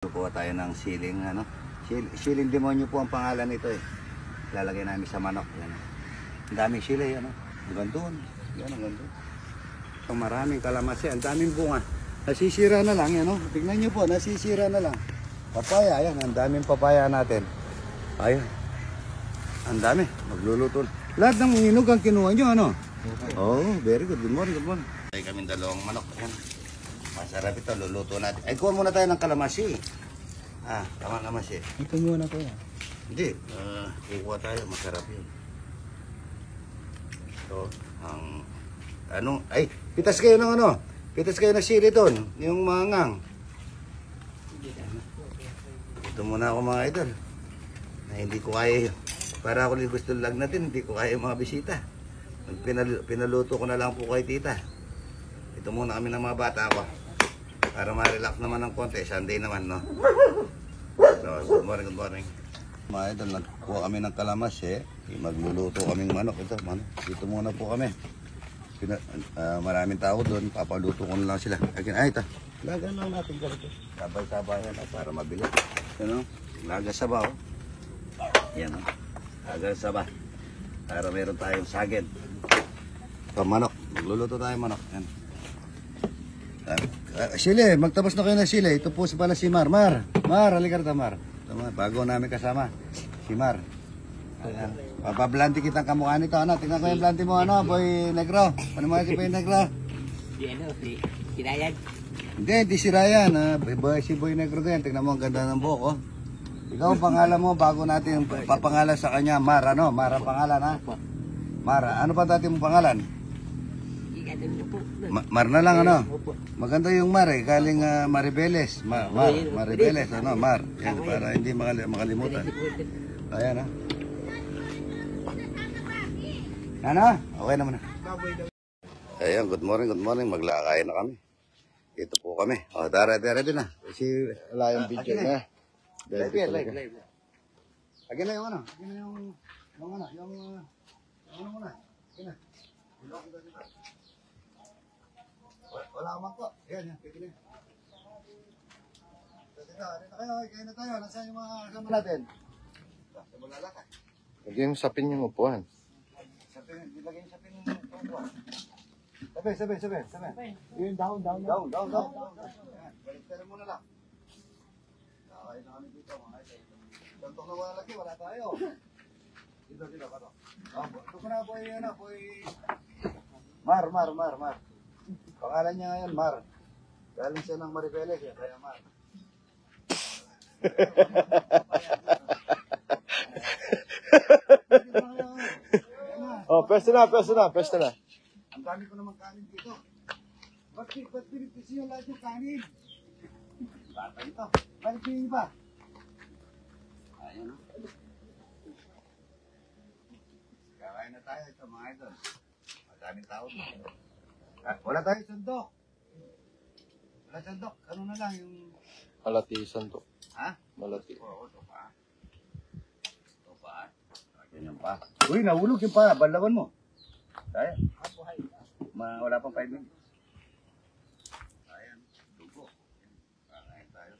Kuha tayo ng siling, ano? Siling demonyo po ang pangalan nito eh. Lalagay namin sa manok. Yan. Ang daming sila, ano? Hanggang doon. Yan, hanggang doon. So, maraming kalamansi. Ang daming bunga. Nasisira na lang, yan, no? Tignan nyo po, nasisira na lang. Papaya, yan. Ang daming papaya natin. Ayan. Ang dami. Magluluto. Lahat ng hinog ang kinuha nyo, ano? Oh, very good. Good morning, good morning. Tayo kaming dalawang manok. Ayan. Masarap ito, luluto natin. Ay, kuha muna tayo ng kalamansi. Kalamansi. Ito muna ko yan. Hindi, kukuha tayo, masarap yun. Ito, pitas kayo ng ano? Pitas kayo ng sili doon, yung mangang. Ito muna ako mga idol. Na hindi ko kaya yun. Para ako gusto lang natin, hindi ko kaya yung mga bisita. Pinaluto ko na lang po kay tita. Ito muna kami ng mga bata ko. Para ma-relax naman ng konti. Sunday naman, no? So, good morning, good morning. Mga idol, nagkuha kami ng kalamansi. Magluluto kaming manok. Ito, manok. Dito muna po kami. Maraming tao doon. Papaluto ko na lang sila. Ito. Lagan lang natin ganito. Sabay-sabayan para mabilis. Ano? Laga saba, oh. Yan, oh. Laga saba. Para meron tayong saged. So, manok. Magluluto tayo manok. Yan. Sile, magtapos na kayo ng sile. Ito po pala si Mar. Mar, halika rito, Mar. Bago namin kasama. Si Mar. Papablanti kitang kamukha nito. Ano? Tingnan ko yung blanti mo, ano? Boy Negro. Ano mo si Boy Negro? Si Ryan. Hindi si Ryan. Si Boy Negro din. Tingnan mo ang ganda ng buhok, oh. Ikaw ang pangalan mo bago natin papangalan sa kanya. Mar, ano? Mar ang pangalan, ha? Mar, ano pa dati mong pangalan? Mar na lang, ano? Maganda yung Mar eh, galing Maribeles. Maribeles, ano, Mar. Yan, para hindi makalimutan. Ayan, ha? Ano? Okay naman na. Ayan, good morning. Maglakain na kami. Ito po kami. O, ready na. Wala yung video na. Live. Agin na yung ano? Yung ano muna? Agin na. Wala ka mangkok. Yan. Pwede na. Dito kayo. Kain na tayo. Nasaan yung mga kasama natin? Sa malalakad. Lagyan yung sapin yung upuan. Ilagay yung sapin yung upuan. Sabi. Yung down. Balik tayo muna lang. Kakain na kami dito. Gantok na wala laki. Wala tayo. Dito. Ito ko na boy. Mar. Pangalan niya ngayon, Mar. Galing siya ng Maribeles, kaya Mar. Oh, pwesto na. Ang dami ko naman kanin dito. Ba't pinipisi yung lahat yung kanin? Bata ito. Balik yung iba. Ayun, no? Kakain na tayo ito, mga idol. Madaming tao dito. Wala tayong sandok. Ano na lang yung... Malati sandok. Ha? Malati. Oo, ito pa. Ganyan pa. Uy, nahulog yung pa. Balawan mo. Kaya. Wala pang 5 minutes. Ayan. Dugo. Kakain tayo.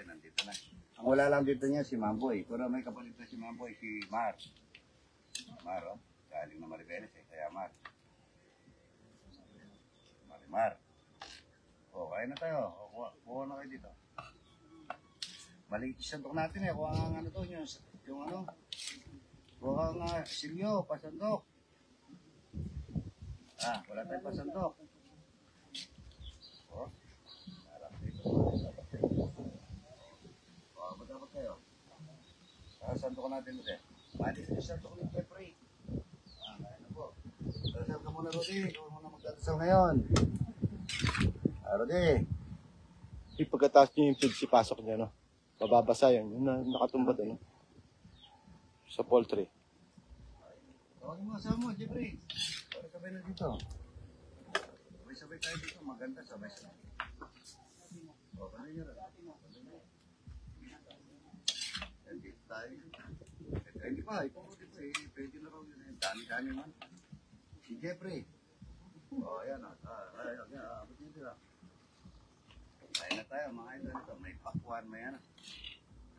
Nandito na. Ang wala lang dito niya si Mamboy. Pero may kapalit na si Mamboy, si Mar. Mar, oh. Galing na Maribeles eh. Kaya Mar. Mar. O, kain na tayo. Kuha na kayo dito. Maliit yung sandok natin eh. Kuha nga ano to yung ano. Kuha nga silyo, pasandok. Wala tayong pasandok. O. Harap dito. O, dapat kayo. Sandok natin ito eh. Maliit yung sandok ng pepre. Kaya na po. Dasal ka muna, Rudy. Ikaw muna magdadasal ngayon. Rudy. Pagkatapos nyo yung pigs, ipasok nyo, no? Mababasa yun. Yung nakatumba doon, no? Sa poultry. Tawagin mo kasama mo, Jeffrey. Para sabay na dito. Sabay tayo dito. Maganda, sabay. O, paano nyo rin? Dito tayo. Hindi pa. Pwede na raw yun. Dami man. Si Jeffrey. O, ayan. Ayan. Ba't nyo dito? Kain na tayo mga idol. Ito, may pakwan, may ano.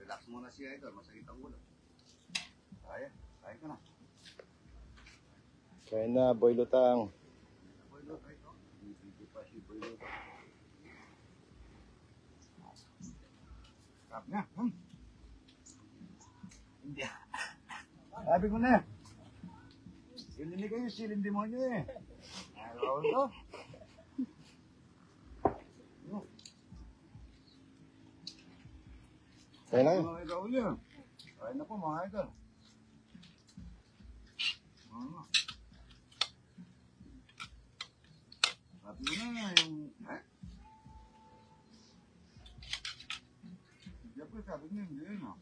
Relax muna siya idol, masakit ang ulo. Kaya, kain ka na. Kaya na, boy lutang. Boy Lutang ito. Hindi pa si Boy Lutang. Sarap niya. Hindi. Sabi ko na. Hindi kayo silin demonyo eh. Ayaw ito. Kaya na. Mga idol yun. Kain na po mga idol. Sabi ko na yung... Siyempre sabi niya hindi yun ah.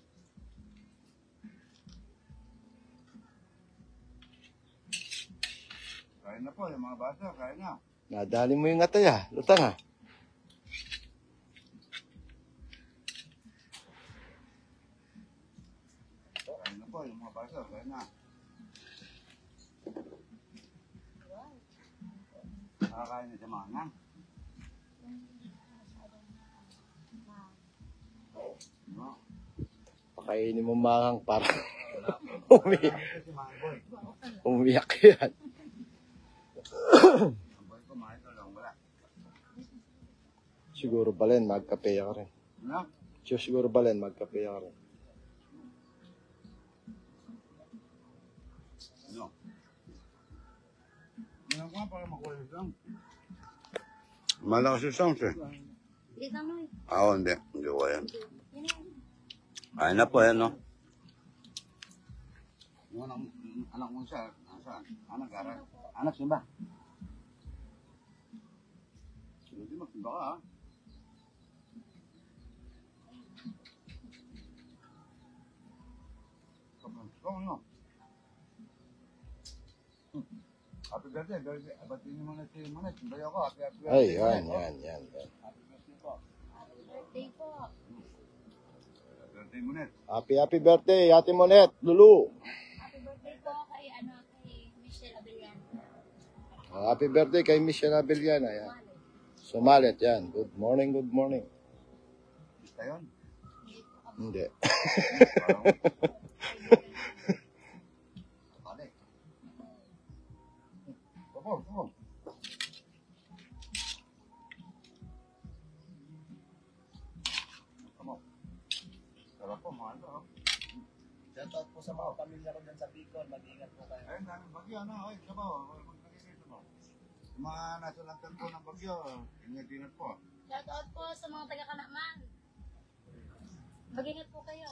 Kain na po yung mga bata, kain na. Nadali mo yung atay ah. Lutang ah. Kain na po yung mga bata, kain na. Nakakain na sa mga nang. No? Pakainin mo mangang para Kasi mga boy. umiyak yan. Ang boy ko mga ito lang wala. Siguro Balen, magkape ka rin. No? Siguro Balen, magkape ka rin. Ano? Ano ko para makulit lang? Malakas yung sounds eh. Oo, hindi. Hindi ko yan. Kain na po yan, no? Yung anak mo siya, nasaan? Anak, gara. Anak, simba. Hindi magsimba ka, ha? Kapag no? Happy birthday, birthday. Batiin niyo muna si Manet. Simbayo ko, happy birthday. Ay, yan. Happy birthday po. Birthday po. Happy birthday, Manet. Happy birthday, Ate Monet, Lulu. Happy birthday po kay Michelle Abellano. Happy birthday kay Michelle Abellana. Yan. Sumalit yan. Good morning, good morning. Basta yun. Hindi. Parang... Balik. Tupog, tupog. Come on. Sarap po, mga ito. Shoutout po sa mga pamilya ko dyan sa Bicol. Mag-ingat po kayo. Ayun, daming bagyo, ano? Ay, sabaw. Magkakikita mo. Yung mga nasulatan po ng bagyo, ingat-ingat po. Shoutout po sa mga taga-Kanaman. Mag-ingat po kayo.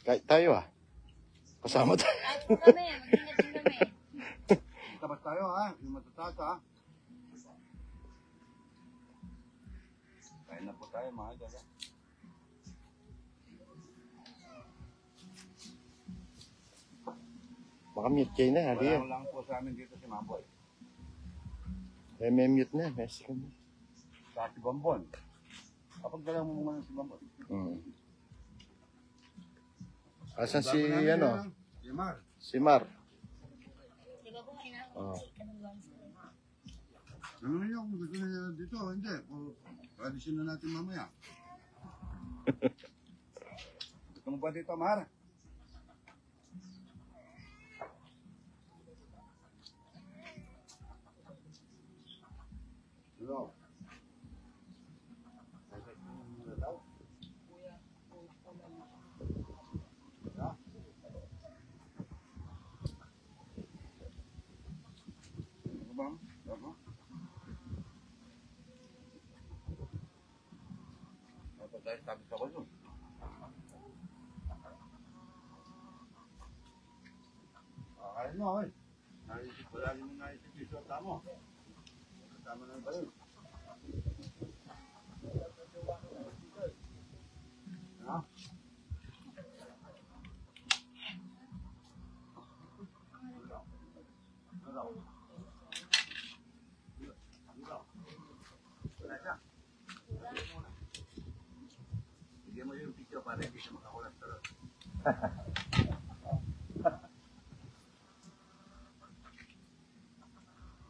Kahit tayo ah. Kasama tayo. Kahit po kami, mag-ingat din kami. Tapat tayo, ha? Yung matataas, ha? Kain na po tayo, mga idol, ha? Makamute kayo na. Hali yan. Wala lang po sa amin dito si Mamboy. May mute na. May second. Sa si Bonbon. Kapag dala mo muna si Bonbon. Asan si, Bago namin ano? yun, si Mar. Si Mar. Di ba po, Oh. Ano niyo kung gusto niya dito? Hindi. Tradisyon na natin mamaya. Gusto mo ba dito, Mar? Hello. Bang, apa? Apa guys, tapi siapa tu? Ano ay? Naisip ko lagi mong naisip yung shota mo. Kasama na ba yun? Ha? Bigyan mo yung picture para hindi siya makakulat talaga.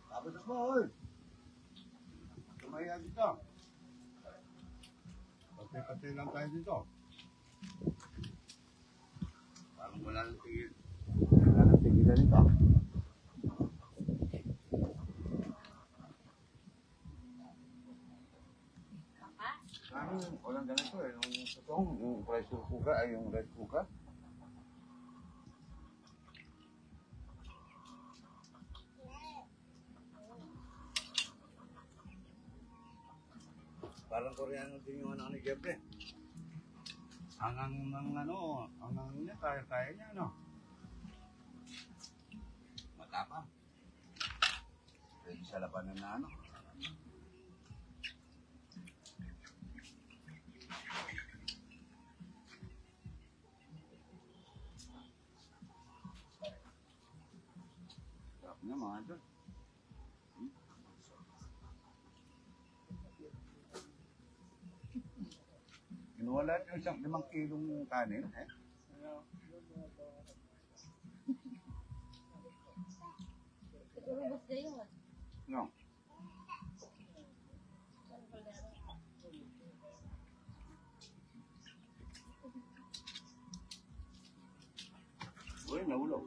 Tapos mo, oy! Tumahiya dito. Patay lang tayo dito. Parang wala nang tigil. Wala nang tigilan dito. Parang walang ganito eh. Yung totoong, yung pressure cooker ay yung red cooker. Parang Koreano din yung anak ni Jeffrey. Hanggang niya, kaya niya, ano? Matapang. Pwede sa labanan na, ano? Sarap niya, mga idol. Kinuha lahat yung isang 5 kilong kanin, eh. Urubos na yun. No. Uy, nahulog.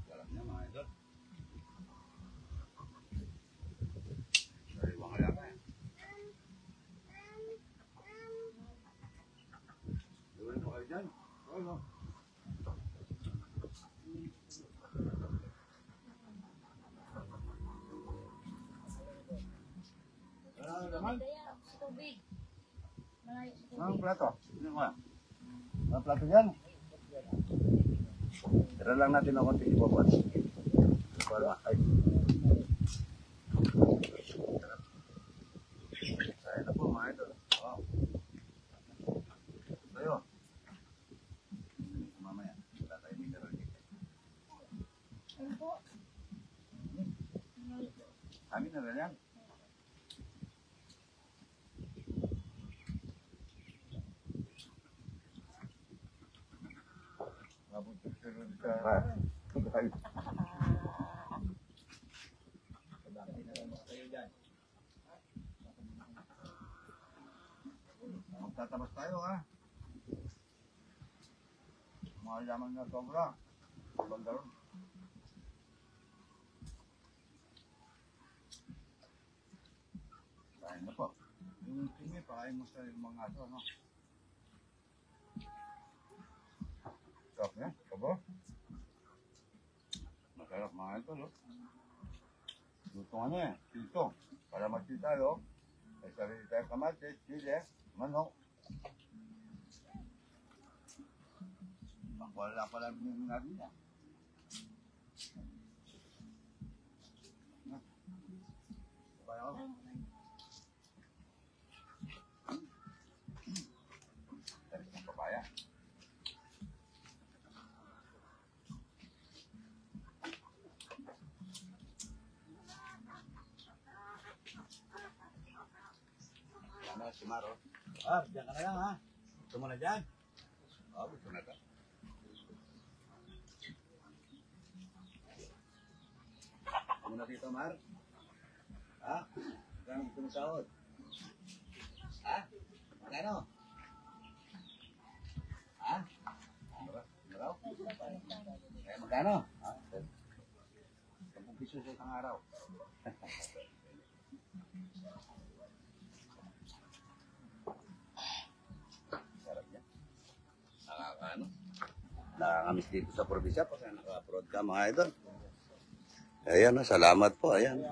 Sarap niya, mga idol. Sariwang halaka, eh. Gawin mo kayo dyan. Ano? Ano naman? Kaya sa tubig. Malayo sa tubig. Anong plato? Ano mo? Ang plato dyan? Tira lang natin ang konti ibabot. Para, ay. Kaya na po, mga idol. Wow. Tayo. Mamaya, wala tayo mineral dito. Ano po? Amin na rin yan. Magtatabas tayo, ha? Mga yaman na sobra. Bandaron. Kain na po. Yung timi, pakain mo sa mga aso, ano? Sarap niya, kabo. Masarap mga ito, no? Lutong ano eh, sito. Para magsita, no? May sarili tayong kamatis, chile, manok. Wala pala yung natin niya. Kaya ako. Tarik ng papaya. Ano, si Maro? Diyan ka na lang, ha? Gusto mo na dyan? Gusto na ka. Gusto mo na dito, Mar? Ha? Magkano gusto mo sahod? Ha? Magkano? Ha? Maraw? Kaya magkano? Ha? 10 piso sa isang araw. Sarap niya. Nakakamiss dito sa probinsya pag naka-abroad ka, mga idol. Ayan, salamat po. Ayan.